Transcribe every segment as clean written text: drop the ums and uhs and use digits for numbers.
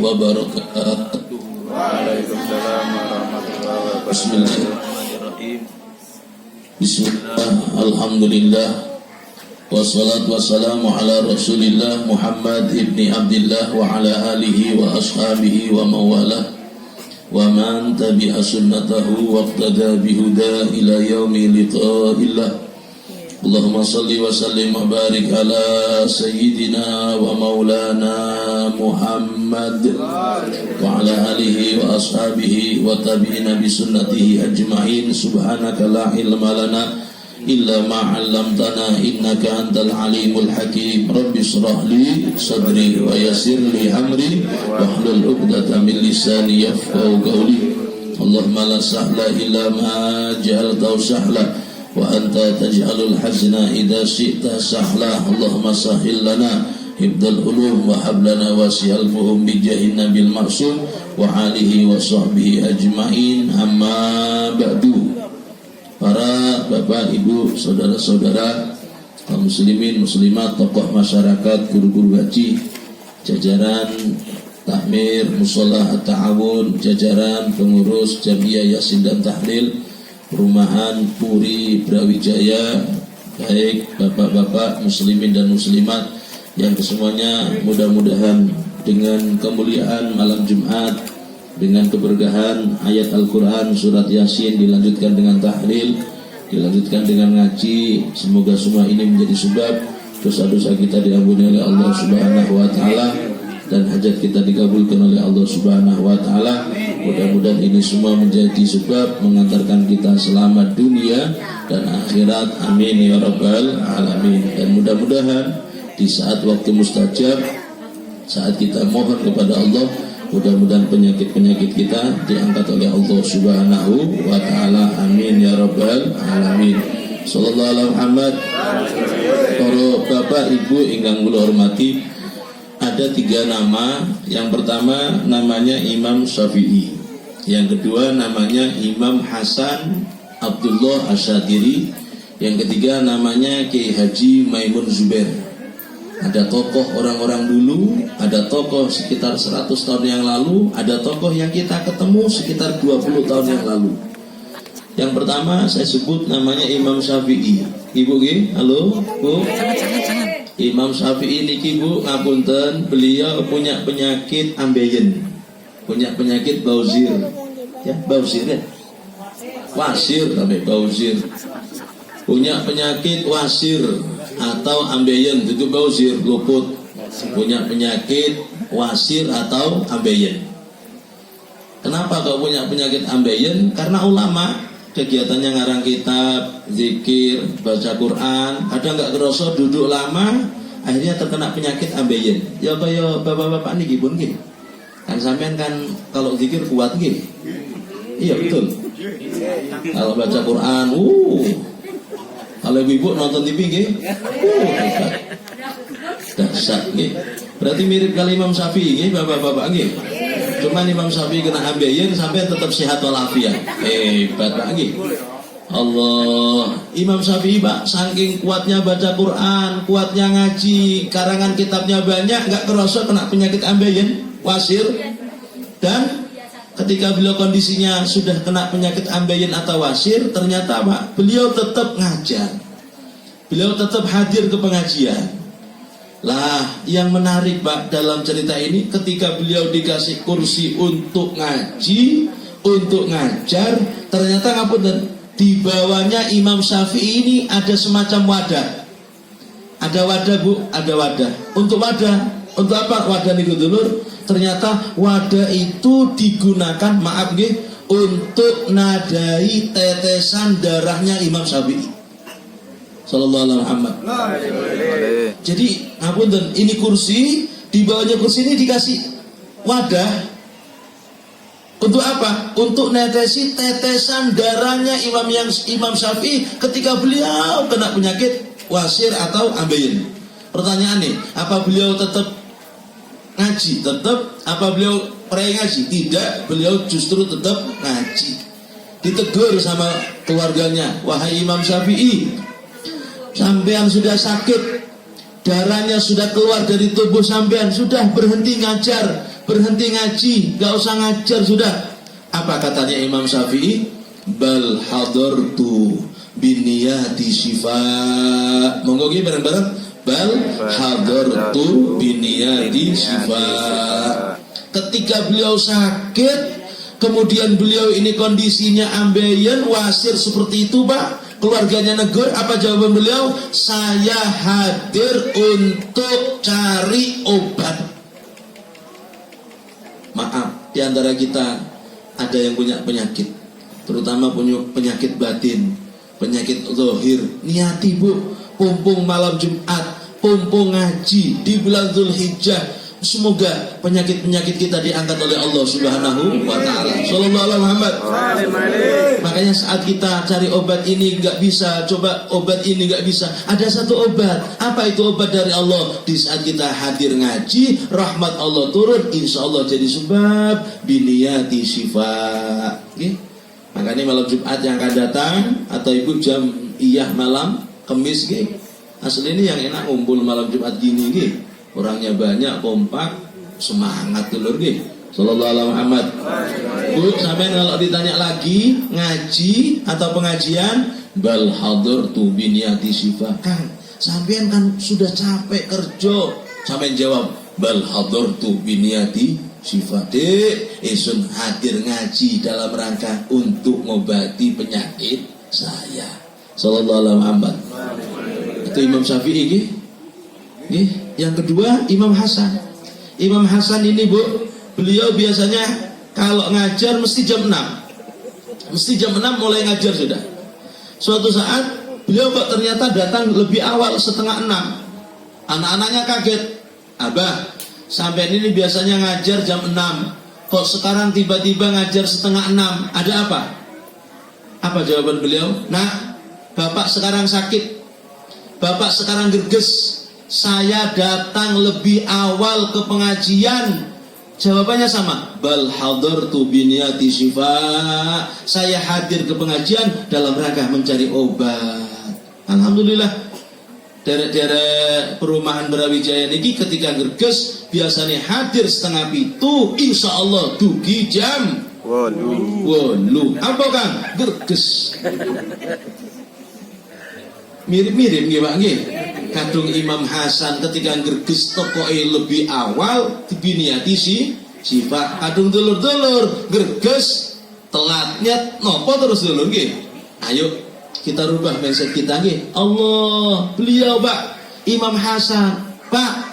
wabarakatuh. Waalaikumsalam warahmatullahi wabarakatuh. Bismillahirrahmanirrahim. Bismillah, alhamdulillah, wassalatu wassalamu ala rasulillah Muhammad ibni Abdillah wa ala alihi wa ashabihi wa mawalah wa man tabi'a sunnatahu wa iqtada bihuda ila yaumi liqa'illah. Allahumma salli wa sallim wa barik ala sayyidina wa maulana Muhammad wa ala alihi wa ashabihi wa tabi'ina bi sunnatihi ajma'in. Subhanaka la ilma lana illa ma 'allamtana innaka antal alimul hakim. Rabbi shrah li sadri wa yassir li amri wahlul 'uqdatam min lisani yafqahu qawli. Allahumma la sahla illa ma ja'altahu sahla wa anta taj'alul hazna idza syi'ta sahla. Allahumma sahhil lana hibdal ulum wa hablana wasi'al fuhum bi jahin nabil maksum wa alihi wa sahbihi ajma'in. Amma ba'du. Para bapak, ibu, saudara-saudara, kaum muslimin, muslimat, tokoh masyarakat, guru-guru ngaji, jajaran takmir, musola at-ta'awun, jajaran pengurus Jamiah Yasin dan Tahlil, Perumahan Puri Brawijaya, baik bapak-bapak, muslimin dan muslimat yang kesemuanya, mudah-mudahan dengan kemuliaan malam Jumat, dengan keberkahan ayat Al-Quran surat Yasin, dilanjutkan dengan tahlil, dilanjutkan dengan ngaji, semoga semua ini menjadi sebab dosa-dosa kita diampuni oleh Allah Subhanahu wa ta'ala dan hajat kita dikabulkan oleh Allah Subhanahu wa ta'ala. Mudah-mudahan ini semua menjadi sebab mengantarkan kita selamat dunia dan akhirat, amin ya rabbal alamin. Dan mudah-mudahan di saat waktu mustajab, saat kita mohon kepada Allah, mudah-mudahan penyakit-penyakit kita diangkat oleh Allah Subhanahu wa ta'ala, amin ya rabbal alamin. Sallallahu alaihi Muhammad. Para bapak ibu ingkang kula hormati, ada 3 nama. Yang pertama namanya Imam Syafi'i, yang kedua namanya Imam Hasan Abdullah Asyadiri, yang ketiga namanya Kiai Haji Maimun Zubair. Ada tokoh orang-orang dulu, ada tokoh sekitar 100 tahun yang lalu, ada tokoh yang kita ketemu sekitar 20 tahun yang lalu. Yang pertama saya sebut namanya Imam Syafi'i. Ibu G, halo Bu. Imam Syafi'i niki Bu, ngapunten, beliau punya penyakit ambeien, punya penyakit bauzir. Ya, bauzir ya. Wasir sampai bauzir. Punya penyakit wasir atau ambeien, itu bauzir, luput. Punya penyakit wasir atau ambeien. Kenapa kau punya penyakit ambeien? Karena ulama kegiatannya ngarang kitab, zikir, baca Quran, kadang nggak kerasa duduk lama, akhirnya terkena penyakit ambeien. Ya kaya bapak-bapak nih gipun gih. Kan sampean kan kalau zikir kuat gih. Iya betul. Kalau baca Quran, kalau ibu nonton TV nggih, hebat. Dahsyat nggih. Berarti mirip kali Imam Syafi'i nggih, bapak-bapak nggih. Cuman Imam Syafi'i kena ambeien sampai tetap sehat walafiat. Hebat Pak nggih. Allah. Imam Syafi'i Pak, saking kuatnya baca Quran, kuatnya ngaji, karangan kitabnya banyak, enggak kerasa kena penyakit ambeien, wasir. Dan ketika beliau kondisinya sudah kena penyakit ambeien atau wasir, ternyata Pak, beliau tetap ngajar. Beliau tetap hadir ke pengajian. Lah, yang menarik Pak dalam cerita ini, ketika beliau dikasih kursi untuk ngaji, untuk ngajar, ternyata ngapunten, di bawahnya Imam Syafi'i ini ada semacam wadah. Ada wadah Bu, ada wadah. Untuk wadah, untuk apa wadah niku dulur? Ternyata wadah itu digunakan, maaf nggih, untuk nadai tetesan darahnya Imam Syafi'i sallallahu alaihi Muhammad. Jadi ngapunten, ini kursi, di bawahnya kursi ini dikasih wadah. Untuk apa? Untuk netesi tetesan darahnya Imam Syafi'i ketika beliau kena penyakit wasir atau ambeien. Pertanyaan nih, apa beliau tetap ngaji? Tetap. Apa beliau pernah ngaji? Tidak, beliau justru tetap ngaji. Ditegur sama keluarganya, wahai Imam Syafi'i, sampean sudah sakit, darahnya sudah keluar dari tubuh sampean, sudah berhenti ngajar, berhenti ngaji, gak usah ngajar sudah. Apa katanya Imam Syafi'i? Bal hadartu biniyati syifa. Monggo nggih bareng-bareng. Bal hadartu biniyati syifa. Ketika beliau sakit, kemudian beliau ini kondisinya ambeien, wasir seperti itu Pak, keluarganya negur, apa jawaban beliau? Saya hadir untuk cari obat. Maaf, di antara kita ada yang punya penyakit, terutama punya penyakit batin, penyakit zahir. Niati Bu, pumpung malam Jumat, pumpung ngaji di bulan Dzulhijjah. Semoga penyakit-penyakit kita diangkat oleh Allah Subhanahu wa ta'ala. Sallallahu alaihi Muhammad. Makanya saat kita cari obat ini gak bisa, coba obat ini gak bisa, ada satu obat. Apa itu obat dari Allah? Di saat kita hadir ngaji, rahmat Allah turun, insya Allah jadi sebab biniyati syifa. Okay? Makanya malam Jumat yang akan datang, atau ibu jam iyah malam Kemis gitu. Asli ini yang enak ngumpul malam Jumat gini gitu. Orangnya banyak, kompak, semangat dulur nggih. Sallallahu alaihi Muhammad. Bu, sampean kalau ditanya lagi ngaji atau pengajian, bal hadartu bi niyati syifa. Kang, sampean kan sudah capek kerja. Sampean jawab, bal hadartu bi niyati syifa. Dek, esun hadir ngaji dalam rangka untuk mengobati penyakit saya. Sallallahu alaihi Muhammad. Itu Imam Syafi'i nggih. Yang kedua Imam Hasan. Imam Hasan ini Bu, beliau biasanya kalau ngajar mesti jam 6. Mesti jam 6 mulai ngajar sudah. Suatu saat beliau kok ternyata datang lebih awal, setengah 6. Anak-anaknya kaget. Abah, sampai ini biasanya ngajar jam 6, kok sekarang tiba-tiba ngajar setengah 6, ada apa? Apa jawaban beliau? Nah, bapak sekarang sakit, bapak sekarang gerges, saya datang lebih awal ke pengajian. Jawabannya sama, bal hadartu biniyati syifa. Saya hadir ke pengajian dalam rangka mencari obat. Alhamdulillah, derek-derek perumahan Brawijaya niki ketika gerges biasanya hadir setengah 7, insya Allah dugi jam 8. Apa Kang? Gerges. Mirip-mirip nggih Pak nggih. Kadung Imam Hasan ketika gerges tokoe lebih awal dibiniati sifat. Kadung dulur-dulur gerges telatnya nopo terus dulur nggih. Ayo kita rubah mindset kita nggih. Allah, beliau Pak Imam Hasan, Pak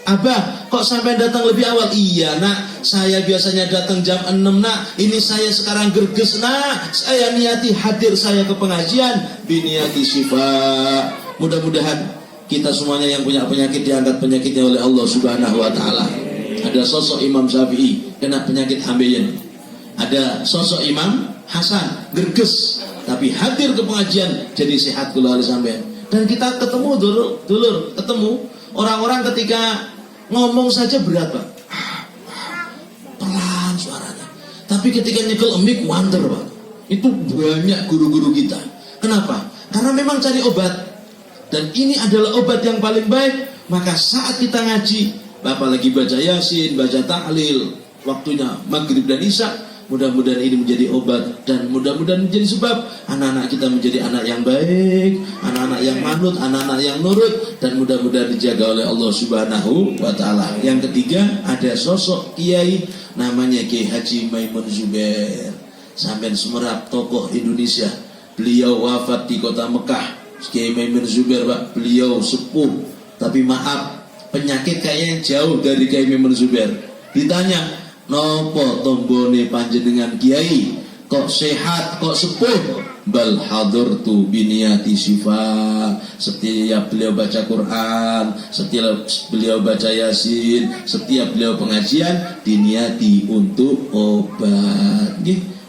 Abah, kok sampai datang lebih awal? Iya Nak, saya biasanya datang jam 6 Nak. Ini saya sekarang gerges Nak. Saya niati hadir saya ke pengajian biniati syifa. Mudah-mudahan kita semuanya yang punya penyakit diangkat penyakitnya oleh Allah Subhanahu wa ta'ala. Ada sosok Imam Syafi'i kena penyakit ambeien. Ada sosok Imam Hasan gerges tapi hadir ke pengajian jadi sehat kula hari sampean. Dan kita ketemu dulur ketemu orang-orang ketika ngomong saja berat Pak. Pelan suaranya. Tapi ketika nyekel mic wanter Pak. Itu banyak guru-guru kita. Kenapa? Karena memang cari obat. Dan ini adalah obat yang paling baik. Maka saat kita ngaji, Bapak lagi baca Yasin, baca tahlil, waktunya maghrib dan isya, mudah-mudahan ini menjadi obat. Dan mudah-mudahan menjadi sebab anak-anak kita menjadi anak yang baik, anak-anak yang manut, anak-anak yang nurut. Dan mudah-mudahan dijaga oleh Allah Subhanahu wa ta'ala. Yang ketiga, ada sosok kiai namanya Kiai Haji Maimun Zubair. Sampai Semerap, tokoh Indonesia. Beliau wafat di kota Mekah. Kiai Maimun Zubair Pak, beliau sepuh, tapi maaf penyakit kayaknya jauh dari Kiai Maimun Zubair. Ditanya, nopo tombone panjenengan Kiai kok sehat, kok sepuh? Bal hadartu biniyati syifa. Setiap beliau baca Quran, setiap beliau baca Yasin, setiap beliau pengajian diniati untuk obat.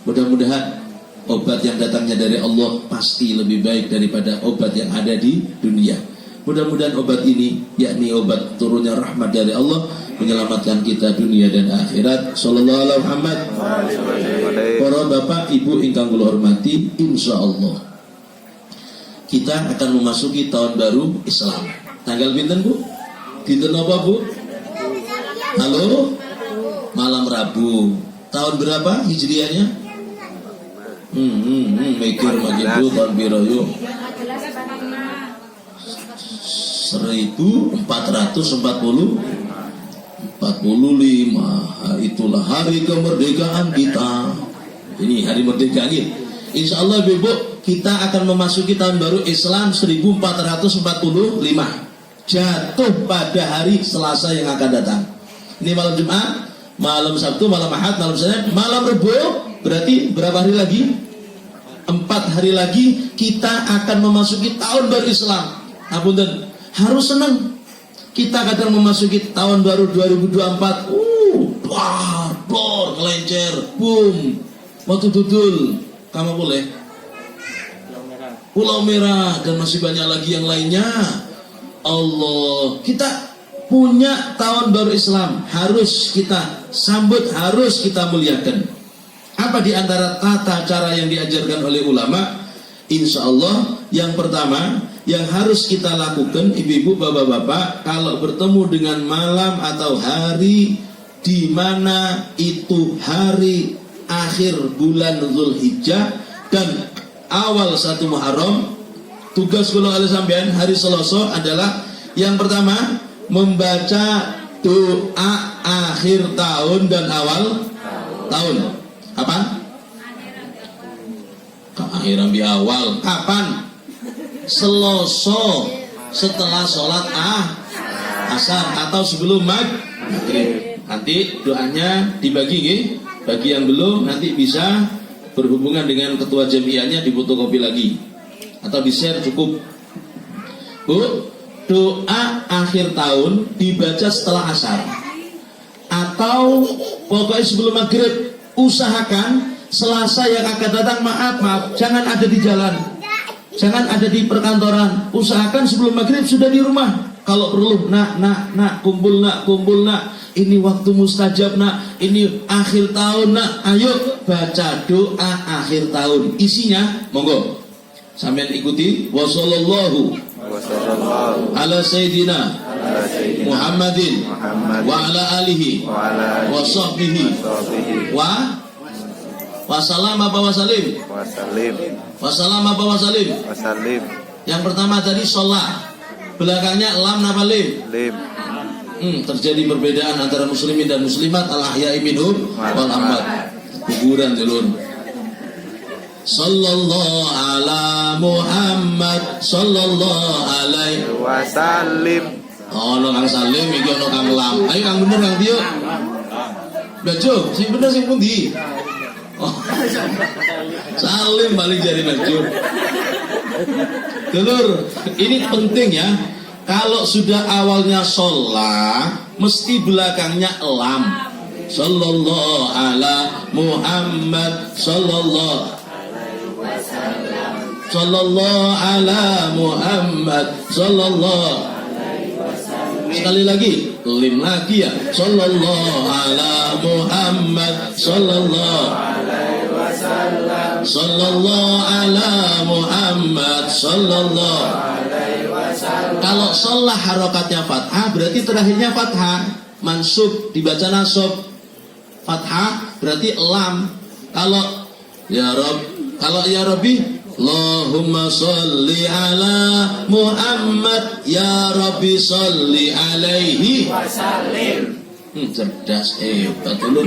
Mudah-mudahan obat yang datangnya dari Allah pasti lebih baik daripada obat yang ada di dunia. Mudah-mudahan obat ini, yakni obat turunnya rahmat dari Allah, menyelamatkan kita dunia dan akhirat. Sallallahu alaihi Muhammad. Para bapak ibu ingkang kula hormati, insyaallah kita akan memasuki tahun baru Islam. Tanggal pinten Bu? Dinten apa Bu? Halo? Malam Rabu. Tahun berapa Hijriahnya? Mikir begitu tahun piro yuk. 1445. Itulah hari kemerdekaan kita. Ini hari merdeka ini. Insya Allah Ibu, kita akan memasuki tahun baru Islam 1445. Jatuh pada hari Selasa yang akan datang. Ini malam Jumat, malam Sabtu, malam Ahad, malam Senin, malam Rebo. Berarti berapa hari lagi? 4 hari lagi kita akan memasuki tahun baru Islam. Apunten, harus senang. Kita kadang memasuki tahun baru 2024. Dor, kelencer, boom. Waktu dudul, kamu boleh. Pulau Merah dan masih banyak lagi yang lainnya. Allah, kita punya tahun baru Islam, harus kita sambut, harus kita muliakan. Apa di antara tata cara yang diajarkan oleh ulama? Insya Allah yang pertama yang harus kita lakukan, ibu-ibu, bapak-bapak, kalau bertemu dengan malam atau hari di mana itu hari akhir bulan Zulhijjah dan awal 1 Muharram, tugas kula oleh sampean hari Selasa adalah yang pertama membaca doa akhir tahun dan awal tahun. Kapan? Akhir ambil awal. Kapan? Selasa setelah sholat asar atau sebelum maghrib. Nanti doanya dibagi nggih. Bagi yang belum nanti bisa berhubungan dengan ketua jamiahnya difotokopi lagi atau di-share cukup. Bu, doa akhir tahun dibaca setelah asar atau pokoknya sebelum maghrib. Usahakan Selasa yang akan datang, maaf, jangan ada di jalan, jangan ada di perkantoran. Usahakan sebelum maghrib sudah di rumah. Kalau perlu, nak, kumpul nak. Ini waktu mustajab nak, ini akhir tahun nak. Ayo baca doa akhir tahun. Isinya, monggo sampean ikuti. Wassallallahu ala sayyidina Muhammadin wa ala alihi wa sahbihi wasalam apa wasalim? Yang pertama tadi sholat, belakangnya lam apa lim? Terjadi perbedaan antara muslimin dan muslimat, al-ahya'i minhum wal amwat. Kuburan dulun. Sallallahu ala Muhammad sallallahu alaihi wasallim. Ono Kang Salim, iki ono Kang Lam. Ayo Kang bener Kang Tio. Bejo, sing bener sing pundi? Oh. Salim balik jari Bejo. Dulur, ini penting ya. Kalau sudah awalnya sholat, mesti belakangnya lam. Sallallahu ala Muhammad sallallahu ala Muhammad sallallahu. Sekali lagi, lim lagi ya. Sallallahu ala Muhammad sallallahu ala Muhammad sallallahu. Kalau sholah harokatnya fathah, berarti terakhirnya fathah. Mansub dibaca nasab. Fathah berarti lam. Kalau ya Rabbi, Allahumma sholli ala Muhammad, ya Rabbi sholli alaihi wasallim. Cerdas, hebat dulu.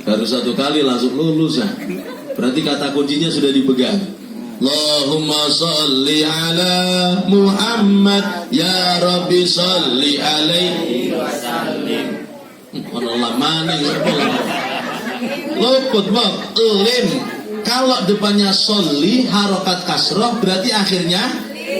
Baru 1 kali langsung lulus ya. Berarti kata kuncinya sudah dipegang. Allahumma sholli ala Muhammad, ya Rabbi sholli alaihi wasallim. Ono lamane ya. Luput bang, lim. Kalau depannya sholli harokat kasroh, berarti akhirnya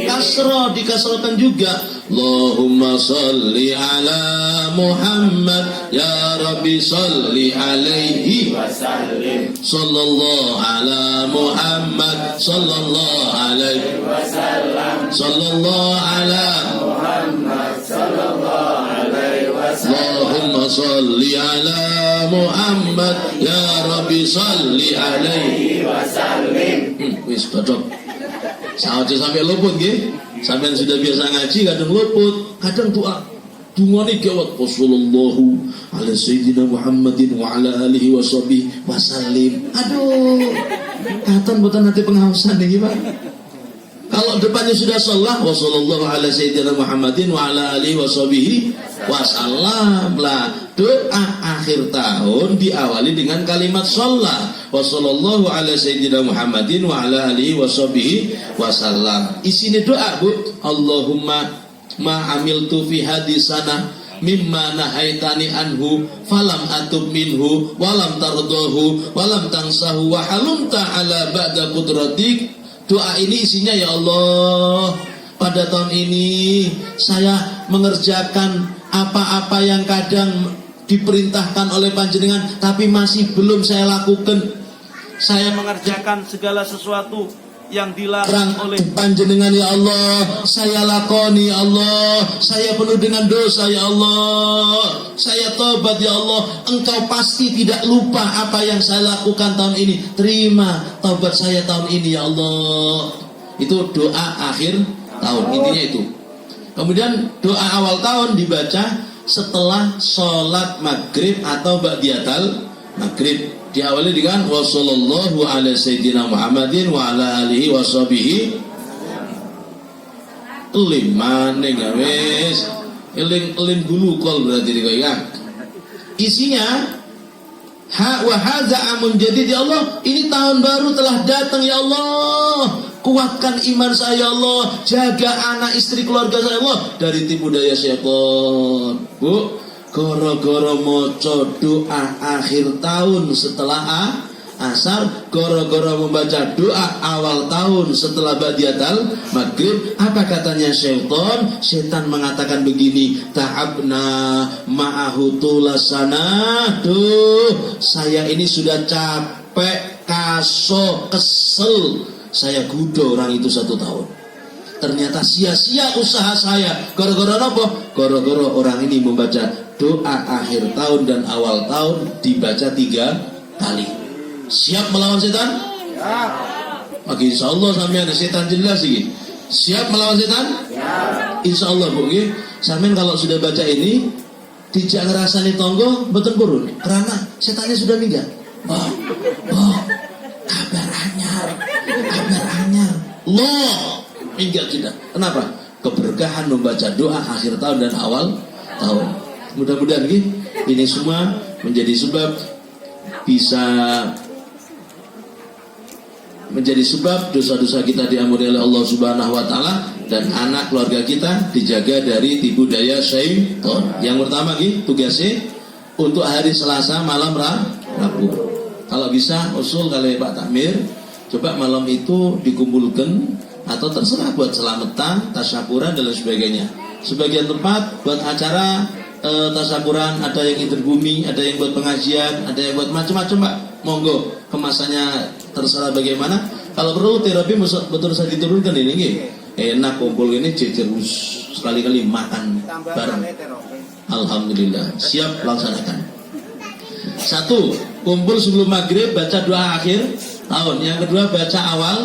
kasroh, dikasrohkan juga. Allahumma sholli ala Muhammad, ya Rabbi sholli alaihi wasallim. Sallallahu ala Muhammad sallallahu alaihi wasallam. Sallallahu ala Muhammad sallallahu alaihi wasallam. Allahumma sholli ala Muhammad, ya Rabbi sholli alaihi wasallim. Wis cocok. Saja sampai luput nggih. Sampai sudah biasa ngaji kadang luput, kadang doa. Dungane gawat sallallahu ala sayyidina Muhammadin wa ala alihi wa sahbihi wasallim. Aduh, katon boten nanti pengawasan iki, Pak. Kalau depannya sudah sholat wa sallallahu ala sayyidina Muhammadin wa ala alihi wa sahbihi wasallam. Lah, doa akhir tahun diawali dengan kalimat sholat wa sallallahu ala sayyidina Muhammadin wa ala alihi wa sahbihi wasallam. Isinya doa, Bu. Allahumma ma amiltu fi hadisana mimma nahaitani anhu falam atub minhu walam tardahu walam tansahu wa halumta ala ba'da qudratik. Doa ini isinya, ya Allah, pada tahun ini saya mengerjakan apa-apa yang kadang diperintahkan oleh panjenengan tapi masih belum saya lakukan. Saya mengerjakan segala sesuatu yang dilarang oleh panjenengan, ya Allah. Saya lakoni, ya Allah. Saya penuh dengan dosa, ya Allah. Saya tobat, ya Allah. Engkau pasti tidak lupa apa yang saya lakukan tahun ini. Terima tobat saya tahun ini, ya Allah. Itu doa akhir tahun, intinya itu. Kemudian doa awal tahun dibaca setelah sholat maghrib atau ba'diyatal maghrib. Diawali dengan wa sallallahu ala sayyidina Muhammadin wa ala alihi wa sahbihi limane wis eling gulu kol berarti kok ya. Isinya wa hadza amun jadid, ya Allah, ini tahun baru telah datang, ya Allah. Kuatkan iman saya, ya Allah. Jaga anak istri keluarga saya, ya Allah, dari tipu daya syaitan. Bu, goro-goro moco doa akhir tahun setelah asar, goro-goro membaca doa awal tahun setelah ba'diyatal maghrib. Apa katanya syaitan? Syaitan mengatakan begini, ta'abna ma'ahu tulasana. Duh, saya ini sudah capek, kaso, kesel. Saya gudo orang itu 1 tahun. Ternyata sia-sia usaha saya. Gara-gara apa? Gara-gara orang ini membaca doa akhir tahun dan awal tahun dibaca 3 kali. Siap melawan setan? Ya. Bagi insya Allah sampai ada setan jelas ini. Siap melawan setan? Ya. Insya Allah, Bu. Sampai kalau sudah baca ini, tidak ngerasani tonggo betul purun. Karena setannya sudah minggat. Oh, kabar anyar. Loh, minggat kita. Kenapa? Keberkahan membaca doa akhir tahun dan awal tahun. Mudah-mudahan ini semua menjadi sebab bisa menjadi sebab dosa-dosa kita diampuni oleh Allah Subhanahu wa taala dan anak keluarga kita dijaga dari tipu daya syaitan. Yang pertama tugasnya untuk hari Selasa malam Rabu. Kalau bisa usul kali Pak Takmir, coba malam itu dikumpulkan atau terserah buat selamatan, tasyakuran dan lain sebagainya. Sebagian tempat buat acara tasyakuran, ada yang interbumi, ada yang buat pengajian, ada yang buat macam-macam, Pak. Monggo, kemasannya terserah bagaimana. Kalau perlu terapi betul saya diturunkan ini. Enak kumpul ini cecerus sekali-kali makan bareng. Alhamdulillah, siap laksanakan. 1, kumpul sebelum maghrib baca doa akhir tahun. Yang kedua baca awal.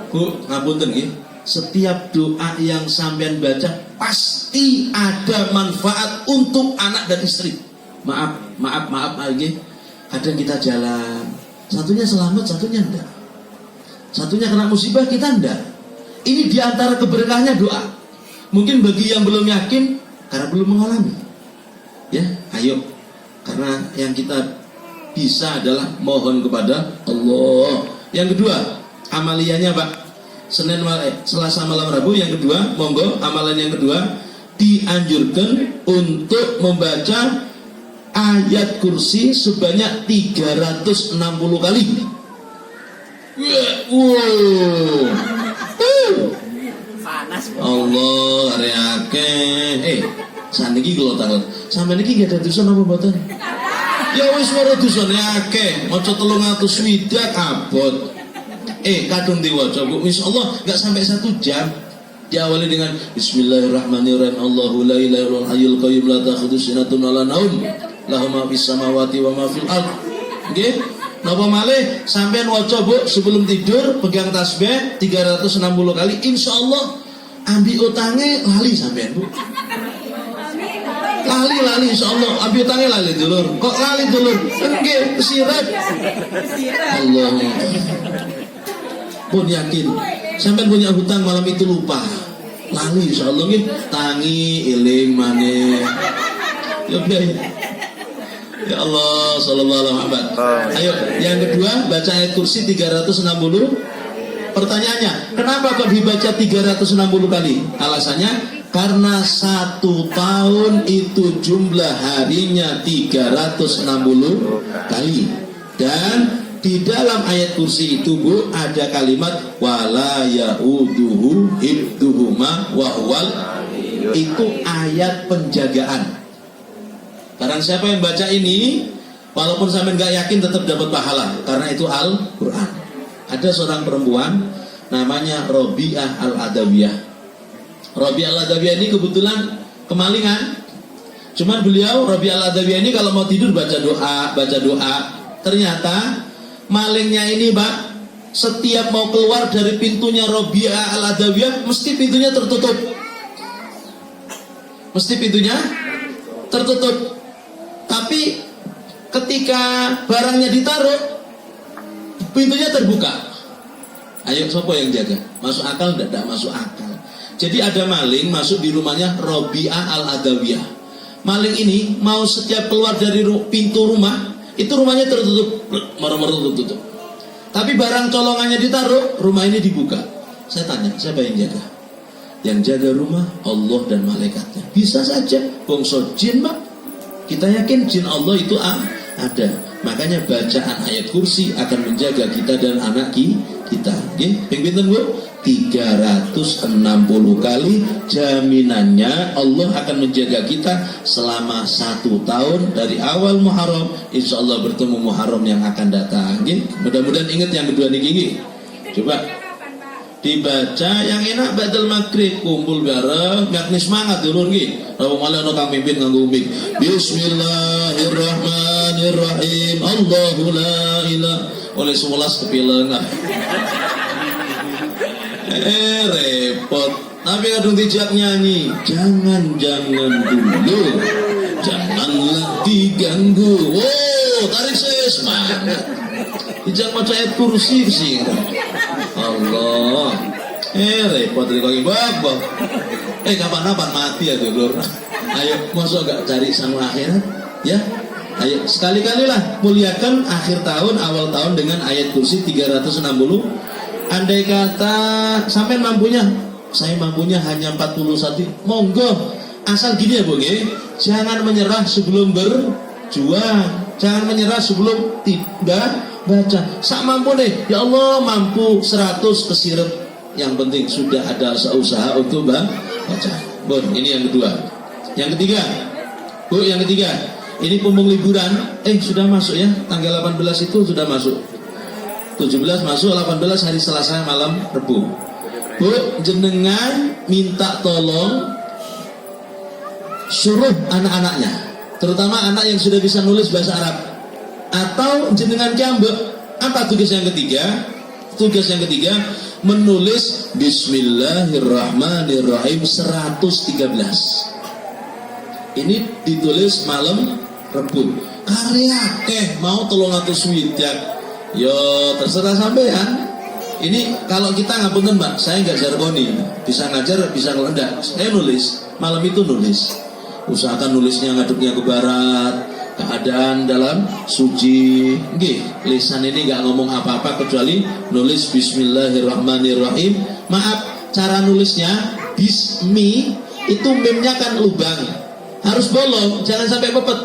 Bu, ngapunten nggih. Setiap doa yang sampean baca pasti ada manfaat untuk anak dan istri. Maaf lagi. Kadang kita jalan, satunya selamat, satunya enggak. Satunya kena musibah, kita enggak. Ini diantara keberkahnya doa. Mungkin bagi yang belum yakin karena belum mengalami. Ya, ayo. Karena yang kita bisa adalah mohon kepada Allah. Yang kedua, amaliyahnya Pak. Selasa malam Rabu. Yang kedua, monggo amalan yang kedua dianjurkan untuk membaca ayat kursi sebanyak 360 kali. Wow. Panas. Allah reake. Saniki kalau tangan. Sampai niki gak ada tulisan apa mboten? Ya wis ora dusane akeh. Maca 300 swidak abot. Kadung diwaca Bu, insyaallah enggak sampai 1 jam. Diawali dengan Bismillahirrahmanirrahim. Allahu la ilaha illal hayyul qayyum la ta'khudhuhu sinatun wa la naum. Lahu ma fis samawati wa ma fil ardh. Nggih. Napa malih sampean waca Bu sebelum tidur, pegang tasbih 360 kali, insyaallah ambi utange lali sampean Bu. Lali insyaallah abi tangi lali dulur. Kok lali dulur? Nggih, kesirat. Allah. Pun yakin sampai punya hutang malam itu lupa. Lali insyaallah nggih, tangi eling maneh. Ya ya Allah sallallahu alaihi wasallam. Ayo, yang kedua baca ayat kursi 360. Pertanyaannya, kenapa kok dibaca 360 kali? Alasannya, karena 1 tahun itu jumlah harinya 360 kali. Dan di dalam ayat kursi itu Bu, ada kalimat wala yauduhu hibduhuma wa huwal, itu ayat penjagaan. Barang siapa yang baca ini, walaupun sampai nggak yakin tetap dapat pahala, karena itu Al-Quran. Ada seorang perempuan namanya Robiah Al-Adawiyah. Robiah Al-Adawiyah ini kebetulan kemalingan. Cuman beliau Robiah Al-Adawiyah ini kalau mau tidur baca doa. Ternyata malingnya ini Pak, setiap mau keluar dari pintunya Robiah Al-Adawiyah mesti pintunya tertutup. Tapi ketika barangnya ditaruh, pintunya terbuka. Ayo, siapa yang jaga? Masuk akal enggak masuk akal. Jadi ada maling masuk di rumahnya Robiah Al-Adawiyah. Maling ini mau setiap keluar dari pintu rumah, itu rumahnya tertutup, tertutup. Tapi barang colongannya ditaruh, rumah ini dibuka. Saya tanya, siapa yang jaga? Yang jaga rumah Allah dan malaikatnya. Bisa saja bongso jin Pak. Kita yakin jin Allah itu ada. Makanya bacaan ayat kursi akan menjaga kita dan anak kita. Nggih, ping pinten Bu? 360 kali, jaminannya Allah akan menjaga kita selama 1 tahun dari awal Muharram, insyaallah bertemu Muharram yang akan datang. Nggih, mudah-mudahan ingat yang kedua niki. Coba dibaca yang enak badal maghrib, kumpul bareng, ngakni semangat dulur nggih. Rawu malah ono kang mimpin nganggo umik. Bismillahirrahmanirrahim. Allahu la ilaha oleh 11 kepileng. Repot. Tapi kadung dijak nyanyi. Jangan dulu. Janganlah diganggu. Oh, tarik saya semangat. Dijak maca ayat kursi sih. Allah. Repot lagi babak. Kapan-kapan mati ya dulur. Ayo, masuk gak cari sama akhirat? Ya. Ayo, sekali-kali lah muliakan akhir tahun, awal tahun dengan ayat kursi 360. Andai kata sampai mampunya, saya mampunya hanya 41. Monggo, asal gini ya Bu, jangan menyerah sebelum berjuang. Jangan menyerah sebelum tidak baca. Sak mampu deh. Ya Allah, mampu 100 kesirep. Yang penting sudah ada usaha untuk baca. Bon, ini yang kedua. Yang ketiga, Bu, yang ketiga. Ini pumbung liburan. Sudah masuk ya. Tanggal 18 itu sudah masuk. 17 masuk, 18 hari Selasa malam Rebu. Bu, jenengan minta tolong suruh anak-anaknya, terutama anak yang sudah bisa nulis bahasa Arab, atau jenengan kiambek. Apa tugas yang ketiga? Tugas yang ketiga menulis Bismillahirrahmanirrahim 113. Ini ditulis malam Rebu. Karya mau 300 swidak. Yo terserah sampean. Ini kalau kita ngapunten Mbak, saya nggak jargoni, bisa ngajar, bisa ngelendak. Saya nulis malam itu nulis. Usahakan nulisnya ngadepnya ke barat, keadaan dalam suci. Nggih, lisan ini nggak ngomong apa-apa kecuali nulis Bismillahirrahmanirrahim. Maaf, cara nulisnya bismi itu memnya kan lubang, harus bolong, jangan sampai pepet.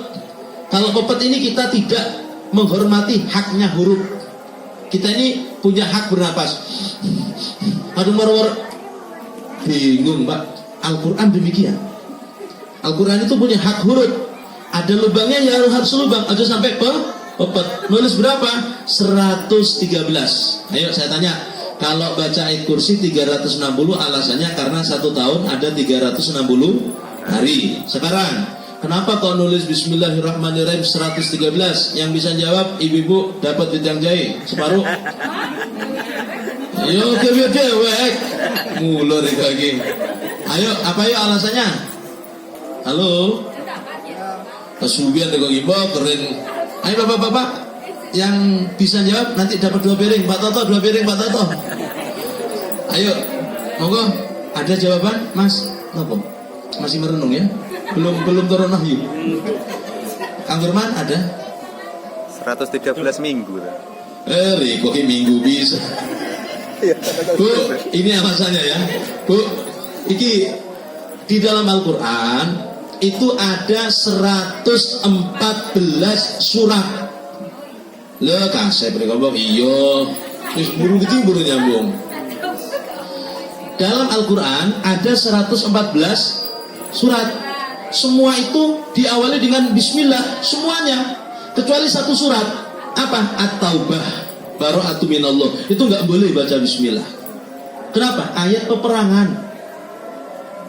Kalau pepet ini kita tidak menghormati haknya huruf. Kita ini punya hak bernapas. Aduh marwar, bingung Pak. Al-Quran demikian. Al-Quran itu punya hak huruf. Ada lubangnya ya harus lubang. Aja sampai pepet. Nulis berapa? 113. Ayo saya tanya. Kalau baca ayat kursi 360, alasannya karena 1 tahun ada 360 hari. Sekarang kenapa kok nulis Bismillahirrahmanirrahim 113? Yang bisa jawab ibu-ibu dapat wedang jahe separuh. Yo dewek mulur lagi. Ayo, apa ya alasannya? Halo? Kesugihan kok ibu keren. Ayo bapak-bapak yang bisa jawab nanti dapat 2 piring. Pak Toto 2 piring Pak Toto. Ayo, monggo. Ada jawaban, Mas? Nopo? Masih merenung ya? Belum turun wahyu. Kang Firman ada? 113 minggu. Kok minggu bisa. Bu, ini alasannya ya. Bu, iki di dalam Al-Quran itu ada 114 surat. Lah kasih beri ngomong iya. Terus buru nyambung. Dalam Al-Quran ada 114 surat. Semua itu diawali dengan Bismillah semuanya, kecuali satu surat. Apa? At-Taubah, Bara'atu minallah. Itu nggak boleh baca Bismillah. Kenapa? Ayat peperangan.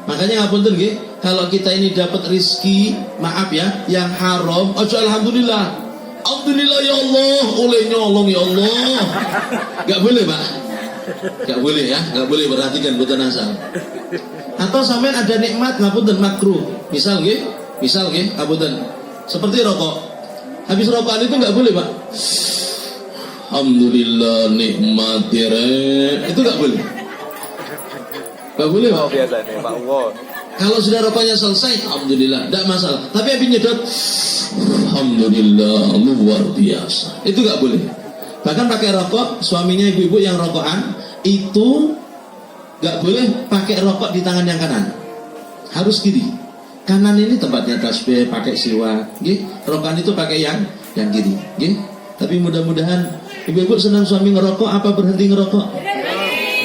Makanya ngapunten nggih, kalau kita ini dapat rizki, maaf ya, yang haram, ojo alhamdulillah. Alhamdulillah ya Allah, oleh nyolong ya Allah. Gak boleh Pak. Gak boleh ya, gak boleh, perhatikan bukan asal. Atau sampean ada nikmat ngapunten makruh. Misal nggih, ngapunten. Seperti rokok. Habis rokokan itu gak boleh Pak. Alhamdulillah nikmat itu gak boleh. Gak boleh Pak. Biasanya Pak Uwo. Kalau sudah rokoknya selesai, alhamdulillah, tidak masalah. Tapi habis nyedot, alhamdulillah, luar biasa. Itu gak boleh. Bahkan pakai rokok, suaminya ibu-ibu yang rokokan itu gak boleh pakai rokok di tangan yang kanan. Harus kiri. Kanan ini tempatnya tasbih, pakai siwak. Rokokan itu pakai yang kiri. Tapi mudah-mudahan ibu-ibu senang suami ngerokok apa berhenti ngerokok?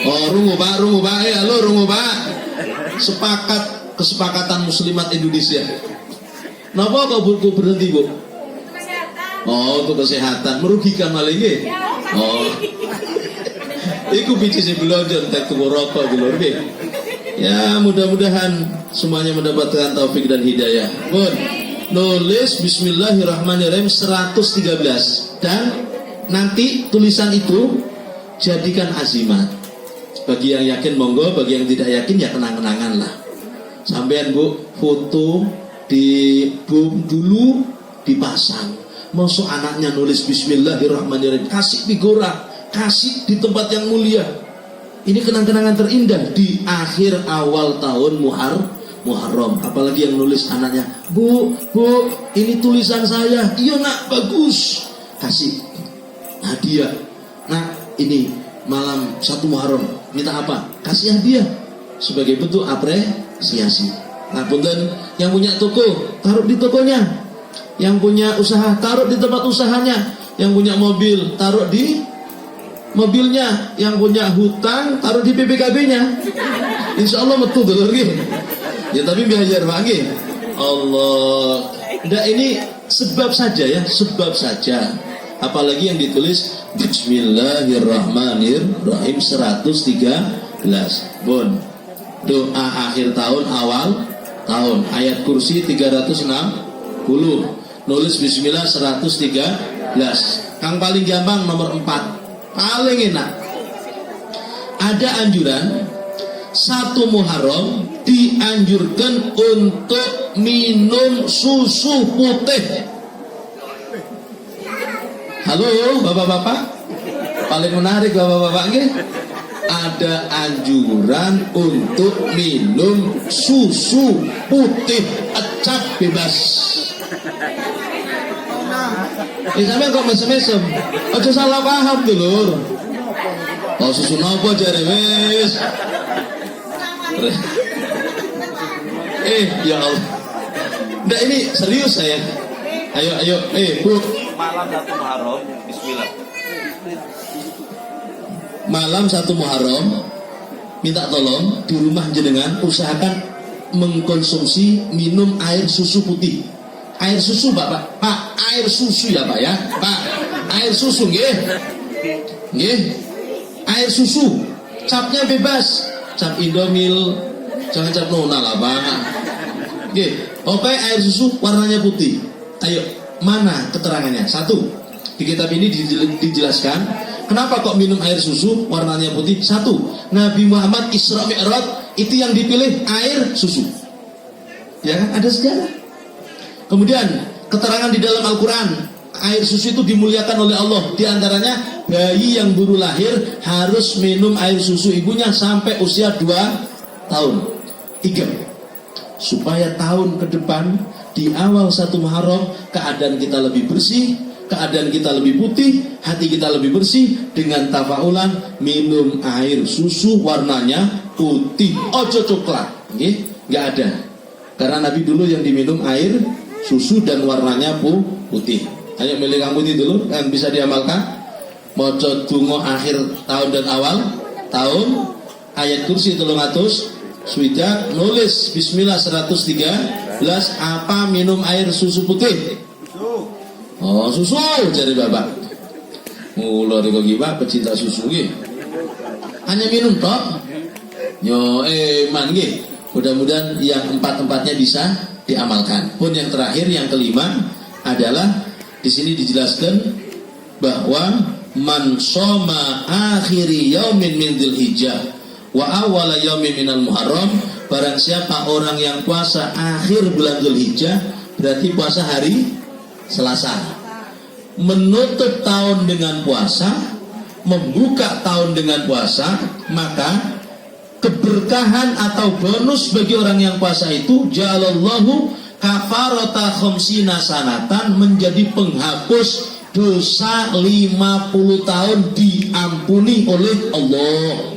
Oh, rungu Pak. Halo rungu Pak. Kesepakatan muslimat Indonesia. Napa kok Bu berhenti Bu? Oh, untuk kesehatan. Merugikan malah nggih. Oh. Iku biji sebelonjon tak tuku rokok dulu nggih. Ya, mudah-mudahan semuanya mendapatkan taufik dan hidayah. Pun nulis bismillahirrahmanirrahim 113 dan nanti tulisan itu jadikan azimat. Bagi yang yakin monggo, bagi yang tidak yakin ya kenang-kenangan lah. Sampean Bu foto di bum dulu dipasang. Masuk anaknya nulis bismillahirrahmanirrahim, kasih figura, kasih di tempat yang mulia. Ini kenang-kenangan terindah di akhir awal tahun Muharram. Apalagi yang nulis anaknya, Bu, ini tulisan saya. Iya nak, bagus. Kasih hadiah. Nah, ini malam 1 Muharram, minta apa? Kasih hadiah sebagai bentuk apresiasi. Nah, punten, yang punya toko taruh di tokonya, yang punya usaha taruh di tempat usahanya, yang punya mobil taruh di mobilnya, yang punya hutang taruh di PPKB-nya. Insya Allah metu dulur nggih. Ya tapi biar lagi. Allah. Nah, ini sebab saja ya, sebab saja. Apalagi yang ditulis Bismillahirrahmanirrahim 113. Bon. Doa akhir tahun, awal tahun, ayat kursi 360. Nulis bismillah 113. Yang paling gampang nomor 4. Paling enak. Ada anjuran 1 Muharram dianjurkan untuk minum susu putih. Halo bapak-bapak, paling menarik bapak-bapak nggih. Ada anjuran untuk minum susu putih ecap bebas. Sampeyan kok mesem-mesem. Aja salah paham dulur. Oh susu nopo jare wis. Ya Allah. Nggak ini serius saya. Ayo, Bu. Malam 1 Muharram, bismillah. Malam 1 Muharram, minta tolong di rumah jenengan usahakan mengkonsumsi minum air susu putih. Air susu Pak, air susu ya Pak ya. Pak, air susu nggih. Air susu. Capnya bebas. Cap Indomil, jangan cap Nona lah Pak. Nggih, oke air susu warnanya putih. Ayo, mana keterangannya? 1. Di kitab ini dijelaskan kenapa kok minum air susu warnanya putih. 1. Nabi Muhammad Isra Mi'raj itu yang dipilih air susu. Ya kan? Ada sejarah. Kemudian keterangan di dalam Al-Quran, air susu itu dimuliakan oleh Allah. Di antaranya bayi yang baru lahir harus minum air susu ibunya sampai usia 2 tahun. 3, supaya tahun ke depan di awal 1 Muharram keadaan kita lebih bersih, keadaan kita lebih putih, hati kita lebih bersih dengan tafaulan minum air susu warnanya putih, ojo coklat, nggak ada. Karena Nabi dulu yang diminum air susu dan warnanya putih. Ayo milih yang putih dulu, kan bisa diamalkan. Moco dungo akhir tahun dan awal tahun, ayat kursi 300, swidak nulis Bismillah 113, apa minum air susu putih? Oh susu jadi bapak. Mula riko gibah pecinta susu gih. Hanya minum toh. Yo man gih. Mudah-mudahan yang 4-4-nya bisa diamalkan. Pun yang terakhir, yang kelima adalah di sini dijelaskan bahwa man shoma akhiri yaumin min dzulhijjah wa awwala yaumin minal muharram, barang siapa orang yang puasa akhir bulan Dzulhijjah, berarti puasa hari Selasa, menutup tahun dengan puasa, membuka tahun dengan puasa, maka keberkahan atau bonus bagi orang yang puasa itu ja'alallahu kafarata khamsina sanatan, menjadi penghapus dosa 50 tahun diampuni oleh Allah.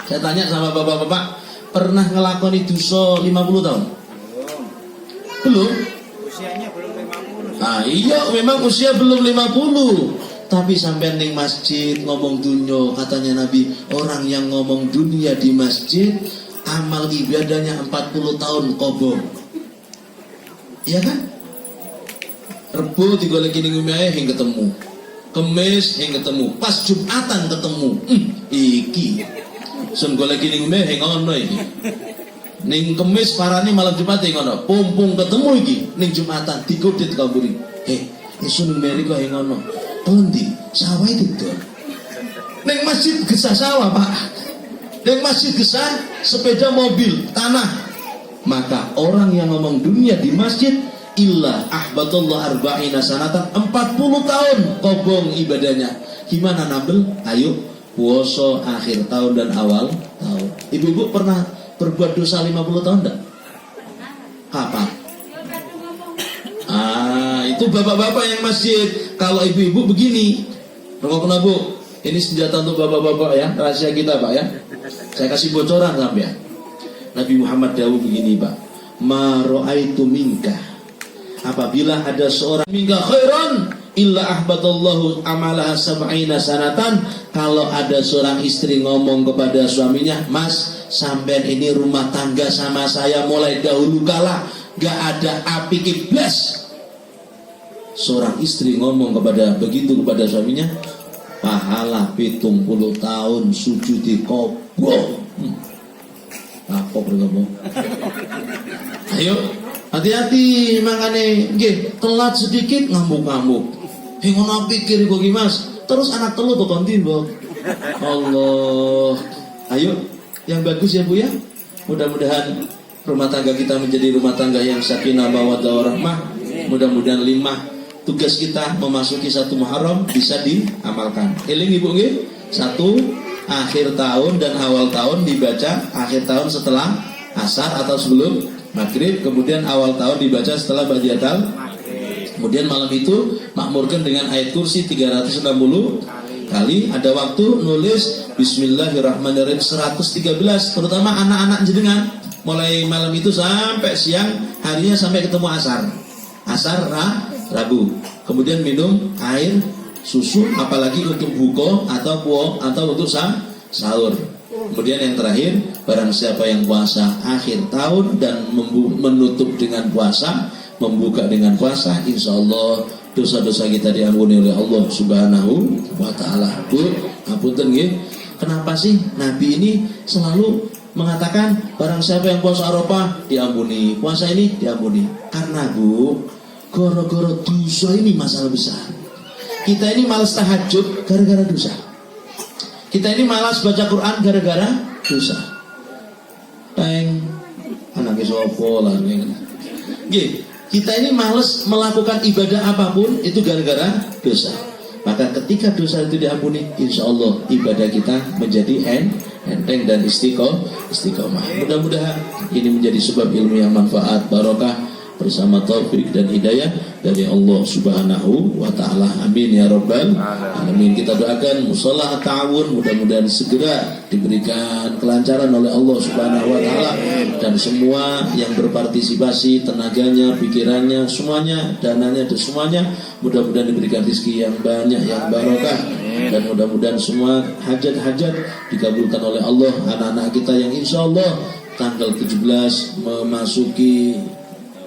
Saya tanya sama bapak-bapak, pernah ngelakoni dosa 50 tahun? Belum? Usianya belum 50. Nah iya, memang usia belum 50. Tapi sampai ning masjid ngomong dunia, katanya Nabi, orang yang ngomong dunia di masjid, amal ibadahnya 40 tahun kobong. Iya kan? Rebo digoleki ning omahe hing ketemu. Kemis hing ketemu, pas Jumatan ketemu. Iki. Sun goleki ning omahe hing ono iki. Ning Kemis parane malam Jumat hing ono. Pumpung ketemu iki ning Jumatan digodhet kaburi. Isun meri kok hing ono. Endi? Sawah itu tuh. Ning masjid gesah sawah, Pak. Ning masjid gesah sepeda mobil, tanah. Maka orang yang ngomong dunia di masjid illa ahbatullah arba'ina sanatan, 40 tahun kobong ibadahnya. Gimana Nabil? Ayo puasa akhir tahun dan awal tahun. Ibu-ibu pernah berbuat dosa 50 tahun enggak? Kapan? Itu bapak-bapak yang masjid. Kalau ibu-ibu begini, rokok Bu, ini senjata untuk bapak-bapak ya, rahasia kita Pak ya. Saya kasih bocoran sampai. Nabi Muhammad dawuh begini Pak, ma ra'aitu minka, apabila ada seorang minka khairan illa ahbatallahu amalah sab'ina sanatan, kalau ada seorang istri ngomong kepada suaminya, mas sampean ini rumah tangga sama saya mulai dahulu kala gak ada api kiblas. Seorang istri ngomong begitu kepada suaminya, pahala 70 tahun sujud di kobong. Apa bergabung? Ayo, hati-hati makane nggih, telat sedikit ngamuk-ngamuk. Ngono pikir kok Mas, terus anak telu to kon timbok. Allah. Ayo, yang bagus ya Bu ya. Mudah-mudahan rumah tangga kita menjadi rumah tangga yang sakinah mawaddah warahmah. Mudah-mudahan 5 tugas kita memasuki 1 Muharram bisa diamalkan. Eling Ibu nggih? 1, akhir tahun dan awal tahun dibaca akhir tahun setelah asar atau sebelum maghrib, kemudian awal tahun dibaca setelah badiatal. Kemudian malam itu makmurkan dengan ayat kursi 360 kali. Ada waktu nulis Bismillahirrahmanirrahim 113, terutama anak-anak jenengan, mulai malam itu sampai siang harinya sampai ketemu asar Rabu. Kemudian minum air susu, apalagi untuk buka atau untuk sahur. Kemudian yang terakhir, barang siapa yang puasa akhir tahun dan menutup dengan puasa, membuka dengan puasa, insya Allah dosa-dosa kita diampuni oleh Allah Subhanahu wa Ta'ala. Bu, apunten nggih. Kenapa sih Nabi ini selalu mengatakan barang siapa yang puasa Arafah diampuni, puasa ini diampuni? Karena Bu, gara-gara dosa ini masalah besar. Kita ini malas tahajud gara-gara dosa. Kita ini malas baca Quran gara-gara dosa. Anaknya sopo lah. Nggih, kita ini males melakukan ibadah apapun itu gara-gara dosa. Maka ketika dosa itu diampuni, insya Allah ibadah kita menjadi enteng dan istiqomah. Mudah-mudahan ini menjadi sebab ilmu yang manfaat, barokah, bersama taufik dan hidayah dari Allah Subhanahu wa ta'ala. Amin ya rabbal alamin. Kita doakan musholah ta'awun mudah-mudahan segera diberikan kelancaran oleh Allah Subhanahu wa ta'ala, dan semua yang berpartisipasi, tenaganya, pikirannya, semuanya, dananya, dan semuanya mudah-mudahan diberikan rezeki yang banyak, yang barokah, dan mudah-mudahan semua hajat-hajat dikabulkan oleh Allah. Anak-anak kita yang insya Allah tanggal 17 memasuki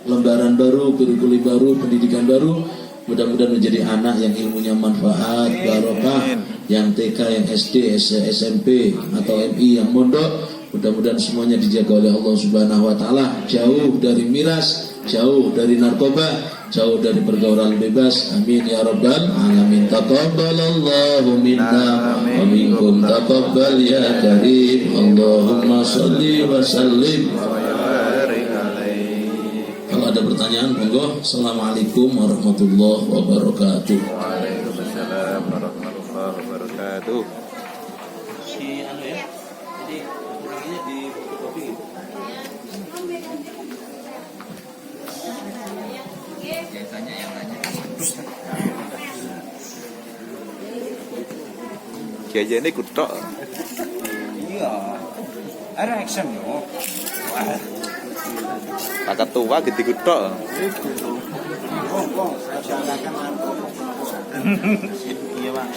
lembaran baru, kurikulum baru, pendidikan baru, mudah-mudahan menjadi anak yang ilmunya manfaat, barokah, yang TK, yang SD, SMP atau MI yang mondok, mudah-mudahan semuanya dijaga oleh Allah Subhanahu wa ta'ala, jauh dari miras, jauh dari narkoba, jauh dari pergaulan bebas. Amin ya rabbal alamin. Taqabbalallahu minna wa minkum taqabbal ya karim. Allahumma shalli wa sallim. Kalau ada pertanyaan, monggo. Assalamualaikum warahmatullahi wabarakatuh. Waalaikumsalam warahmatullahi wabarakatuh. Jadi kurangannya di fotokopi. Biasanya yang nanya. Kiai ini kutok. Iya. Ada action yo. Wah. Kakak tua gede kutok. Bong, saya akan aku. Iya, Pak.